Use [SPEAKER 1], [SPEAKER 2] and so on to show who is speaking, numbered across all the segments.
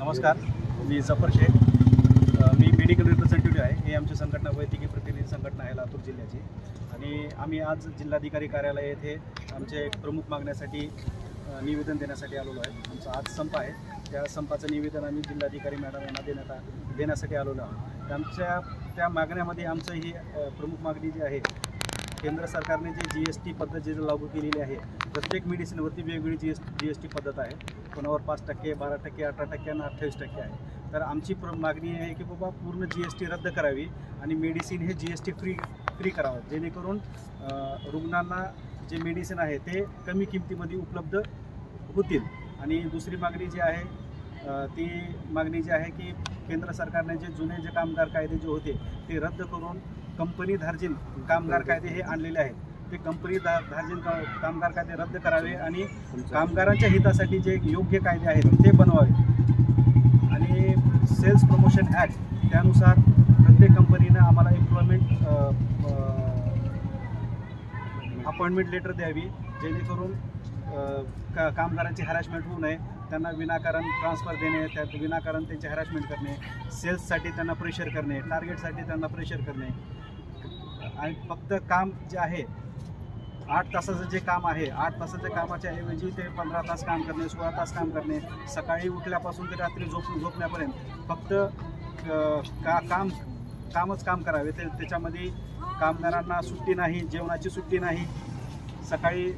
[SPEAKER 1] नमस्कार, मी जफर शेख. मी medical representative आहे. ही आमची संघटना वैद्यकीय प्रतिनिधी संघटना आहे लातूर जिल्ह्याची. आणि आम्ही आज जिल्हाधिकारी कार्यालय येथे आमचे प्रमुख मागण्यासाठी निवेदन देण्यासाठी आलेलो आहे. आमचा आज संप आहे. त्या संपाचं निवेदन आम्ही जिल्हाधिकारी मॅडम यांना देण्यासाठी आलेलो आहोत. आमच्या त्या मागण्यामध्ये आमचं ही प्रमुख मागणी जी आहे, केंद्र सरकारने जी GST पद्धत जी लागू केलेली आहे, प्रत्येक मेडिसिनवरती वेगवेगळी GST पद्धत आहे. कोणावर 5%, 12%, 18% आणि 28% आहे. तर आमची मागणी आहे की बाबा पूर्ण GST रद्द करावी आणि मेडिसिन हे GST फ्री करावं, जेणेकरून रुग्णांना जे मेडिसिन आहे ते कमी किमतीमध्ये उपलब्ध होतील. आणि दुसरी मागणी जी आहे ती मागणी जी आहे की केंद्र सरकारने जे कामगार कायदे जे होते ते रद्द करून कंपनी धार्जिन कामगार कायदे हे आणलेले आहेत. ते कंपनी धार्जिन कामगार कायदे रद्द करावे आणि कामगारांच्या हितासाठी जे योग्य कायदे आहेत ते बनवावे. आणि सेल्स प्रमोशन ॲक्ट त्यानुसार प्रत्येक कंपनीनं आम्हाला अपॉइंटमेंट लेटर द्यावी, जेणेकरून कामगारांची हॅरॅसमेंट होऊ नये. त्यांना विनाकारण ट्रान्सफर देणे, त्यात विनाकारण त्यांची हॅरॅसमेंट करणे, सेल्ससाठी त्यांना प्रेशर करणे, टार्गेटसाठी त्यांना प्रेशर करणे. आणि फक्त काम जे आहे 8 तासाचं जे काम आहे, 8 तासाच्या कामाच्या ऐवजी ते 15 तास काम करणे, 16 तास काम करणे, सकाळी उठल्यापासून ते रात्री झोपण्यापर्यंत फक्त कामच काम करावे. त्याच्यामध्ये कामगारांना सुट्टी नाही, जेवणाची सुट्टी नाही. सकाळी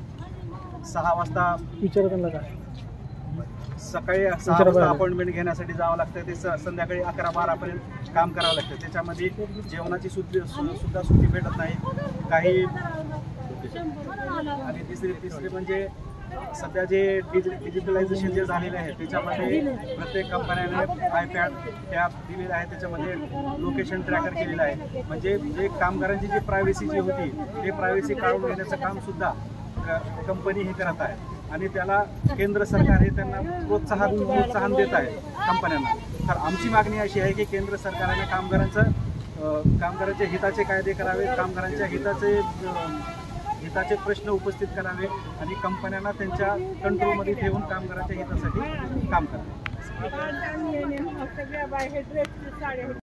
[SPEAKER 1] 6 वाजता अपॉइंटमेंट घेण्यासाठी जावं लागतं, ते संध्याकाळी 11-12पर्यंत काम करावं लागतं. त्याच्यामध्ये जेवणाची सुद्धा सुट्टी भेटत नाही काही. आणि तिसरी म्हणजे सध्या जे डिजिटलायझेशन जे झालेलं आहे त्याच्यामध्ये प्रत्येक कंपन्याने iPad टॅब दिलेलं आहे. त्याच्यामध्ये लोकेशन ट्रॅकर केलेलं आहे. म्हणजे जे कामगारांची जी प्रायव्हसी जी होती ते प्रायव्हसी काढून घेण्याचं कामसुद्धा कंपनी हे करत आहे. आणि त्याला केंद्र सरकार हे त्यांना प्रोत्साहन देत आहे कंपन्यांना. तर आमची मागणी अशी आहे की केंद्र सरकारने कामगारांच्या हिताचे कायदे करावे, कामगारांच्या हिताचे प्रश्न उपस्थित करावे आणि कंपन्यांना त्यांच्या कंट्रोलमध्ये ठेवून कामगारांच्या हितासाठी काम करावे.